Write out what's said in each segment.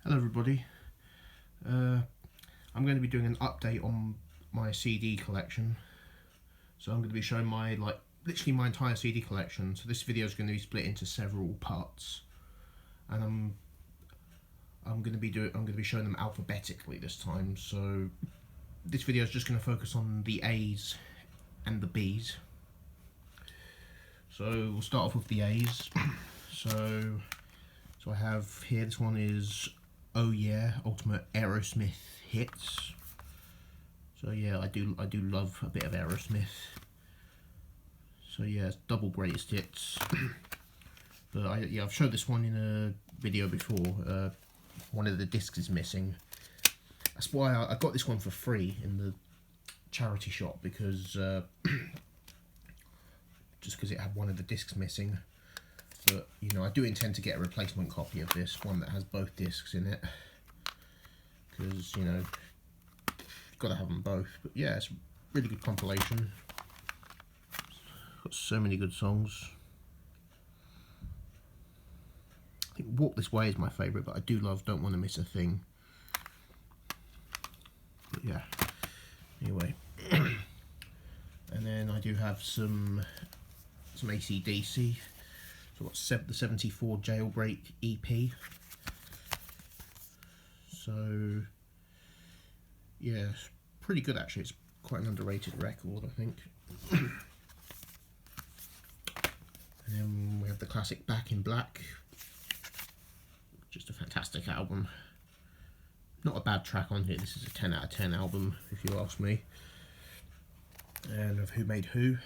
Hello everybody, I'm going to be doing an update on my CD collection. So I'm going to be showing literally my entire CD collection. So this video is going to be split into several parts, and I'm going to be showing them alphabetically this time. So this video is just going to focus on the A's and the B's. So we'll start off with the A's. So I have here, this one is Oh Yeah, Ultimate Aerosmith Hits. So yeah, I do love a bit of Aerosmith. So yeah, it's double greatest hits. But I've showed this one in a video before. One of the discs is missing. That's why I got this one for free in the charity shop, because just because it had one of the discs missing. But you know, I do intend to get a replacement copy of this one that has both discs in it, because you know, you've got to have them both. But yeah, it's a really good compilation. Got so many good songs. I think Walk This Way is my favourite, but I do love Don't Want to Miss a Thing. But yeah, anyway. And then I do have some AC/DC. So I've got the 74 Jailbreak EP. So yeah, it's pretty good actually. It's quite an underrated record, I think. And then we have the classic Back in Black. Just a fantastic album. Not a bad track on here. This is a 10 out of 10 album, if you ask me. And of Who Made Who,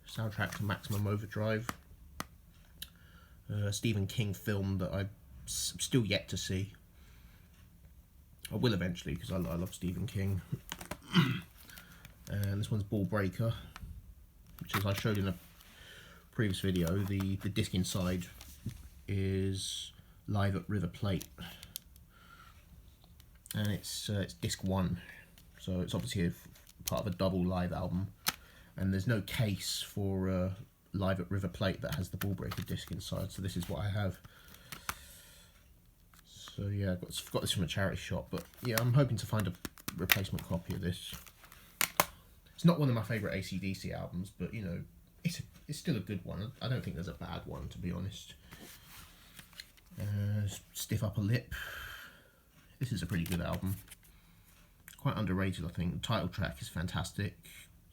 soundtrack to Maximum Overdrive. Stephen King film that I'm still yet to see. I will eventually, because I love Stephen King. And this one's Ball Breaker, which, as I showed in a previous video, the disc inside is Live at River Plate, and it's disc 1, so it's obviously part of a double live album. And there's no case for Live at River Plate that has the Ball Breaker disc inside, so this is what I have. So yeah, I've got this from a charity shop, but yeah, I'm hoping to find a replacement copy of this. It's not one of my favourite AC/DC albums, but you know, it's still a good one. I don't think there's a bad one, to be honest. Stiff Upper Lip. This is a pretty good album. Quite underrated, I think. The title track is fantastic.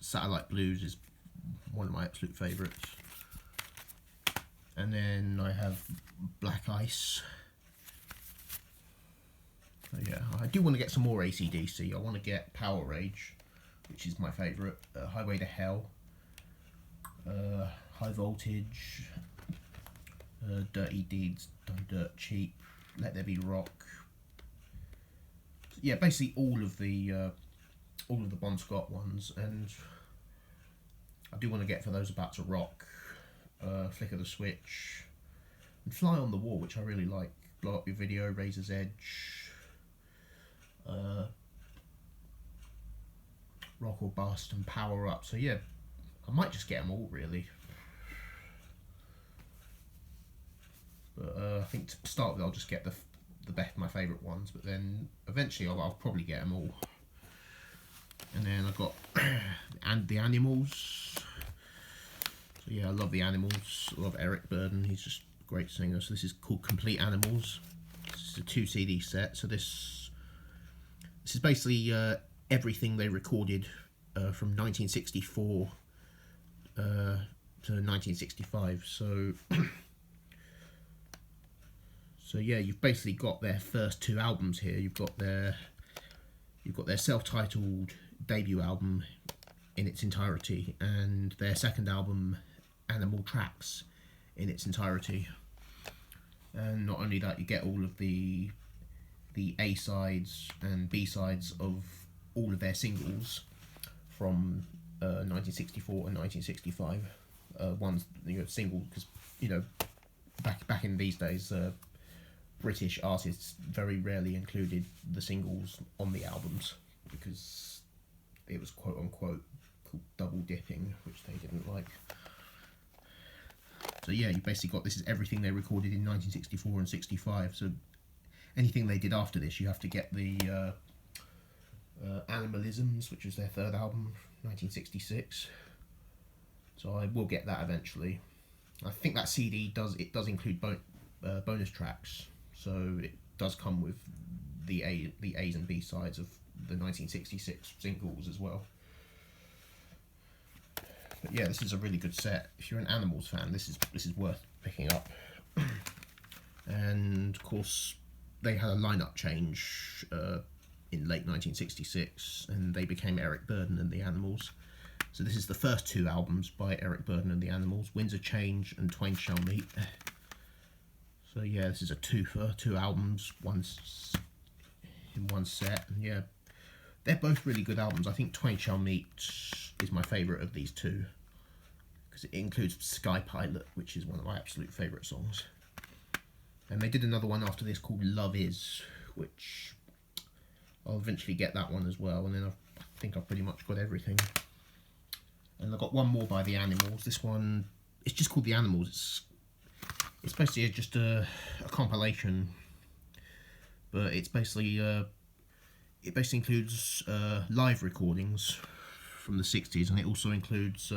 Satellite Blues is one of my absolute favourites. And then I have Black Ice. So yeah, I do want to get some more AC/DC. I want to get Power Rage, which is my favourite. Highway to Hell. High Voltage. Dirty Deeds Done Dirt Cheap. Let There Be Rock. Yeah, basically all of the Bon Scott ones. And I do want to get For Those About to Rock, Flick of the Switch, and Fly on the Wall, which I really like. Blow Up Your Video, Razor's Edge, Rock or Bust, and Power Up. So yeah, I might just get them all, really. But I think to start with, I'll just get the best, my favourite ones, but then eventually I'll probably get them all. And then I've got the Animals. So yeah, I love the Animals. I love Eric Burdon. He's just a great singer. So this is called Complete Animals. This is a 2 CD set. So this is basically everything they recorded from 1964 to 1965. So so yeah, you've basically got their first 2 albums here. You've got their self-titled debut album in its entirety, and their second album, Animal Tracks, in its entirety. And not only that, you get all of the A-sides and B-sides of all of their singles from 1964 and 1965. Ones, you know, single, because you know, back in these days, British artists very rarely included the singles on the albums, because it was quote unquote called double dipping, which they didn't like. So yeah, you basically got, this is everything they recorded in 1964 and 65. So anything they did after this, you have to get the Animalisms, which was their third album, 1966. So I will get that eventually. I think that CD does include bonus tracks, so it does come with the A's and B sides of the 1966 singles as well. But yeah, this is a really good set. If you're an Animals fan, this is worth picking up. And of course, they had a lineup change in late 1966, and they became Eric Burdon and the Animals. So this is the first two albums by Eric Burdon and the Animals, Winds of Change and Twain Shall Meet. So yeah, this is a twofer, two albums, in one set. And yeah, they're both really good albums. I think Twain Shall Meet is my favourite of these two, because it includes Sky Pilot, which is one of my absolute favourite songs. And they did another one after this called Love Is, which I'll eventually get that one as well. And then I think I've pretty much got everything. And I've got one more by the Animals. This one, it's just called The Animals. It's basically just a compilation, but it's basically it basically includes live recordings from the 60s, and it also includes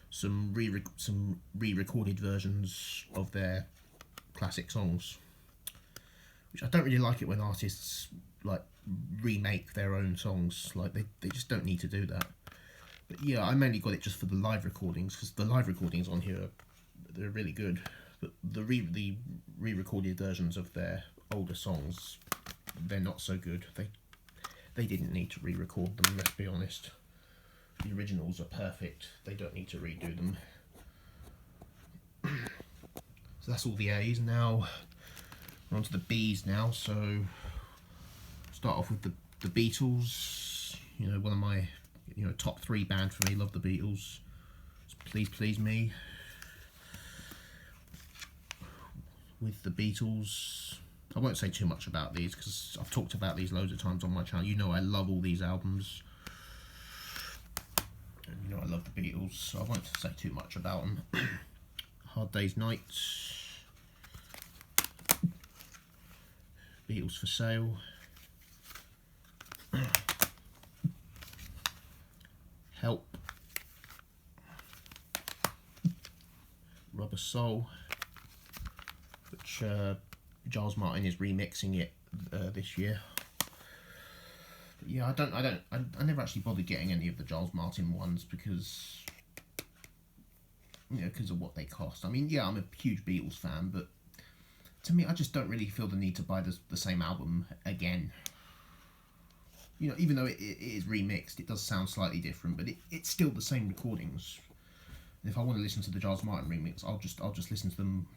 some re-recorded versions of their classic songs, which I don't really like it when artists like remake their own songs. Like they just don't need to do that. But yeah, I mainly got it just for the live recordings, because the live recordings on here, they're really good. But the re-recorded versions of their older songs, they're not so good. They didn't need to re-record them, let's be honest. The originals are perfect. They don't need to redo them. So that's all the A's. Now we're on to the B's now. So start off with the Beatles. You know, one of my top three band for me. Love the Beatles. Please Please Me. With the Beatles, I won't say too much about these because I've talked about these loads of times on my channel. You know I love all these albums, and you know I love the Beatles, so I won't say too much about them. Hard Day's Night, Beatles for Sale, Help, Rubber Soul, which Giles Martin is remixing it this year. But yeah, I never actually bothered getting any of the Giles Martin ones because of what they cost. I mean, yeah, I'm a huge Beatles fan, but to me, I just don't really feel the need to buy the same album again. Even though it is remixed, it does sound slightly different, but it's still the same recordings. And if I want to listen to the Giles Martin remix, I'll just listen to them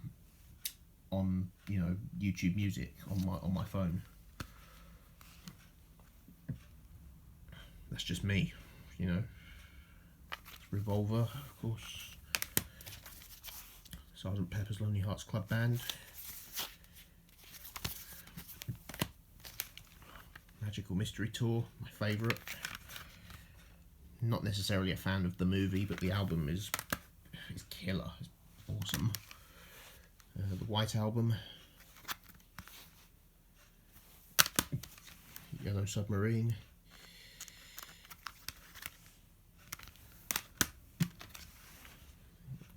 on YouTube Music on my phone. That's just me, Revolver, of course. Sgt. Pepper's Lonely Hearts Club Band. Magical Mystery Tour, my favourite. Not necessarily a fan of the movie, but the album is killer. It's awesome. The White Album, Yellow Submarine,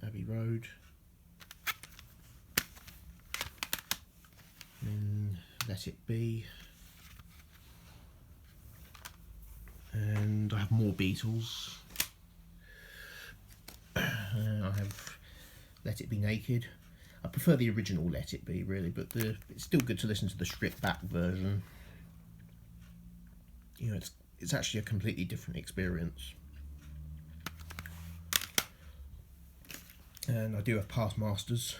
Abbey Road, and Let It Be, and I have more Beatles. I have Let It Be Naked. I prefer the original Let It Be, really, but it's still good to listen to the stripped back version. It's actually a completely different experience. And I do have Past Masters,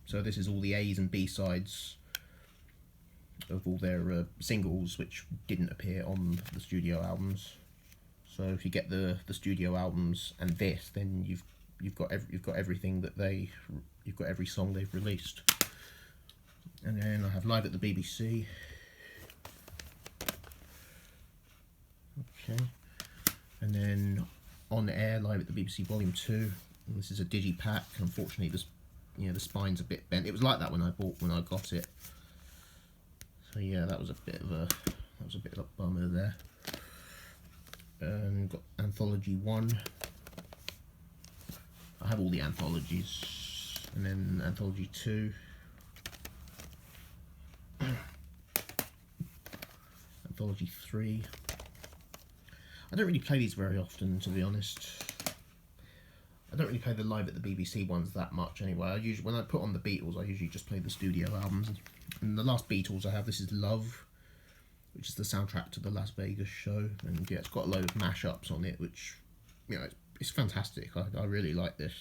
so this is all the A's and B sides of all their singles which didn't appear on the studio albums. So if you get the studio albums and this, then you've got everything that you've got every song they've released. And then I have Live at the BBC. Okay. And then On Air, Live at the BBC Volume 2. And this is a digipack. Unfortunately, the spine's a bit bent. It was like that when I got it. So yeah, that was a bit of a bummer there. And got Anthology 1. I have all the anthologies, and then Anthology 2. Anthology 3. I don't really play these very often, to be honest. I don't really play the live at the BBC ones that much anyway. When I put on the Beatles, I usually just play the studio albums. And the last Beatles I have, this is Love, which is the soundtrack to the Las Vegas show. And yeah, it's got a load of mashups on it, which, you know, it's fantastic. I really like this.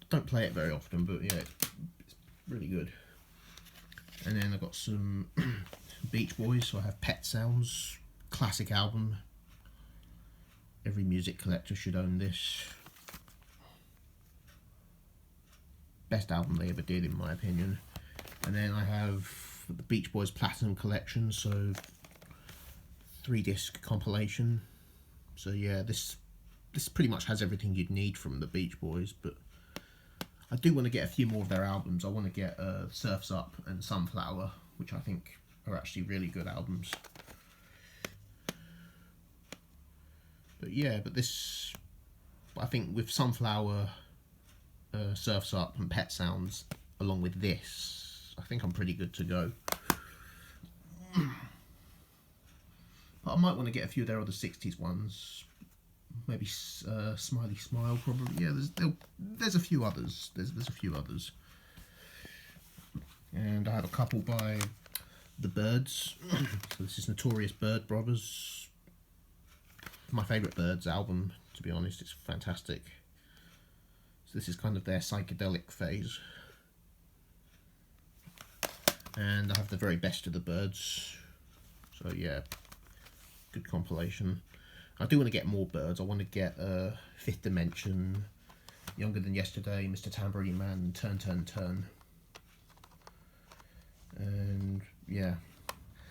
Don't play it very often, but yeah, it's really good. And then I've got some Beach Boys, so I have Pet Sounds, classic album. Every music collector should own this. Best album they ever did, in my opinion. And then I have the Beach Boys Platinum Collection, so 3-disc compilation. So yeah, this pretty much has everything you'd need from the Beach Boys, but I do want to get a few more of their albums. I want to get Surf's Up and Sunflower, which I think are actually really good albums. But yeah, I think with Sunflower, Surf's Up and Pet Sounds, along with this, I think I'm pretty good to go. But I might want to get a few of their other 60s ones. Maybe Smiley Smile, probably. Yeah, there's a few others. There's a few others. And I have a couple by The Byrds. So this is Notorious Byrd Brothers. My favourite Byrds album, to be honest. It's fantastic. So this is kind of their psychedelic phase. And I have the very best of the Byrds. So yeah, good compilation. I do want to get more Byrds. I want to get Fifth Dimension, Younger Than Yesterday, Mr. Tambourine Man, Turn Turn Turn. And yeah,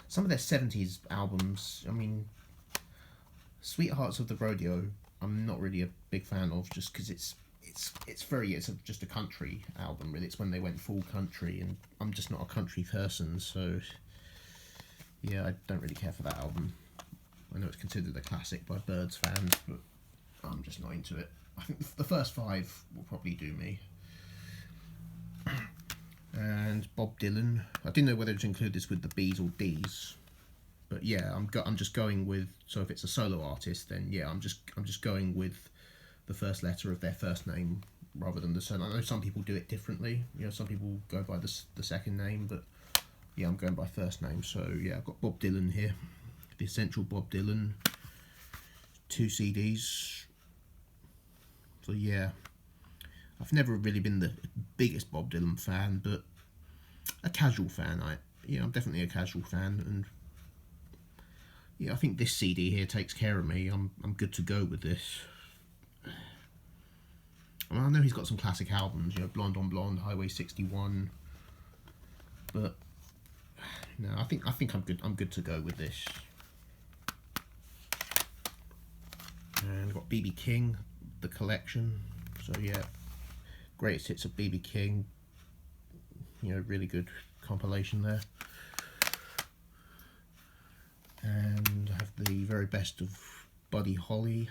some of their 70s albums, I mean, Sweethearts of the Rodeo, I'm not really a big fan of, just because it's just a country album, really. It's when they went full country, and I'm just not a country person, so yeah, I don't really care for that album. I know it's considered a classic by Byrds fans, but I'm just not into it. I think the first 5 will probably do me. And Bob Dylan. I didn't know whether to include this with the B's or D's, but yeah, I'm just going with. So if it's a solo artist, then yeah, I'm just going with the first letter of their first name rather than the surname. I know some people do it differently. You know, some people go by the second name, but yeah, I'm going by first name. So yeah, I've got Bob Dylan here. The Essential Bob Dylan, 2 CDs. So yeah, I've never really been the biggest Bob Dylan fan, but a casual fan. I'm definitely a casual fan, and yeah, I think this CD here takes care of me. I'm good to go with this. I know he's got some classic albums, you know, Blonde on Blonde, Highway 61, but no, I think I'm good. I'm good to go with this. And I've got BB King, the collection. So yeah, greatest hits of BB King. You know, really good compilation there. And I have the very best of Buddy Holly.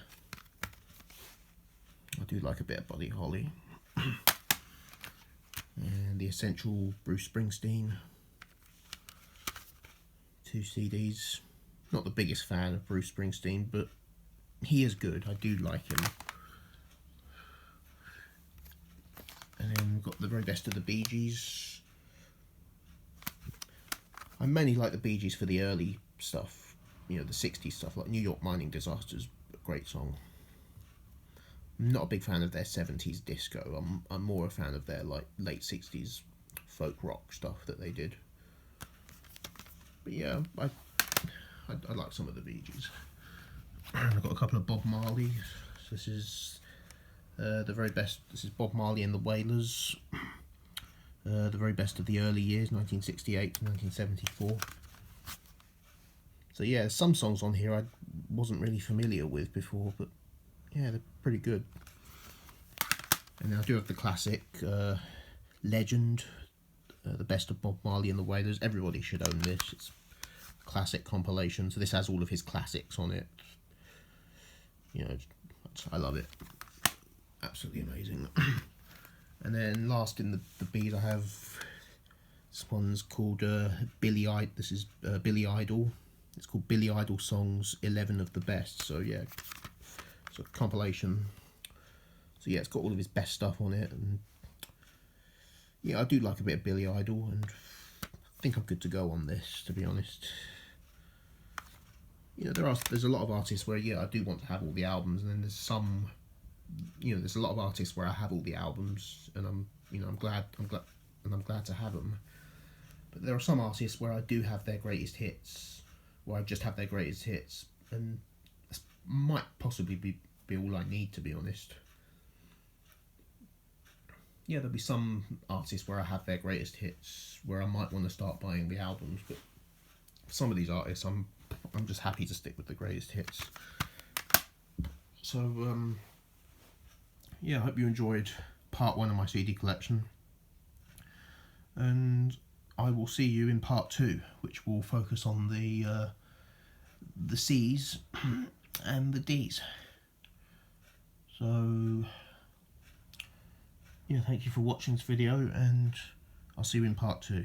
I do like a bit of Buddy Holly. And the Essential Bruce Springsteen. 2 CDs. Not the biggest fan of Bruce Springsteen, but he is good. I do like him. And then we've got the very best of the Bee Gees. I mainly like the Bee Gees for the early stuff, you know, the 60s stuff, like New York Mining Disasters, a great song. I'm not a big fan of their 70s disco. I'm more a fan of their like late 60s folk rock stuff that they did. But yeah, I like some of the Bee Gees. I've got a couple of Bob Marley. So this is the very best. This is Bob Marley and the Wailers. The very best of the early years, 1968 to 1974. So yeah, some songs on here I wasn't really familiar with before, but yeah, they're pretty good. And then I do have the classic Legend, the best of Bob Marley and the Wailers. Everybody should own this. It's a classic compilation. So this has all of his classics on it. You know, I love it. Absolutely amazing. And then last in the B's, I have this one's called Billy Idol. This is Billy Idol. It's called Billy Idol Songs 11 of the Best. So yeah, it's a compilation. So yeah, it's got all of his best stuff on it, and yeah, I do like a bit of Billy Idol, and I think I'm good to go on this, to be honest. You know, there's a lot of artists where yeah, I do want to have all the albums, and then there's some, you know, there's a lot of artists where I have all the albums, and I'm glad to have them. But there are some artists where I do have their greatest hits, where I just have their greatest hits, and this might possibly be all I need, to be honest. Yeah, there'll be some artists where I have their greatest hits, where I might want to start buying the albums, but for some of these artists, I'm just happy to stick with the greatest hits. So, yeah, I hope you enjoyed part 1 of my CD collection, and I will see you in part 2, which will focus on the C's and the D's. So, yeah, thank you for watching this video, and I'll see you in part 2.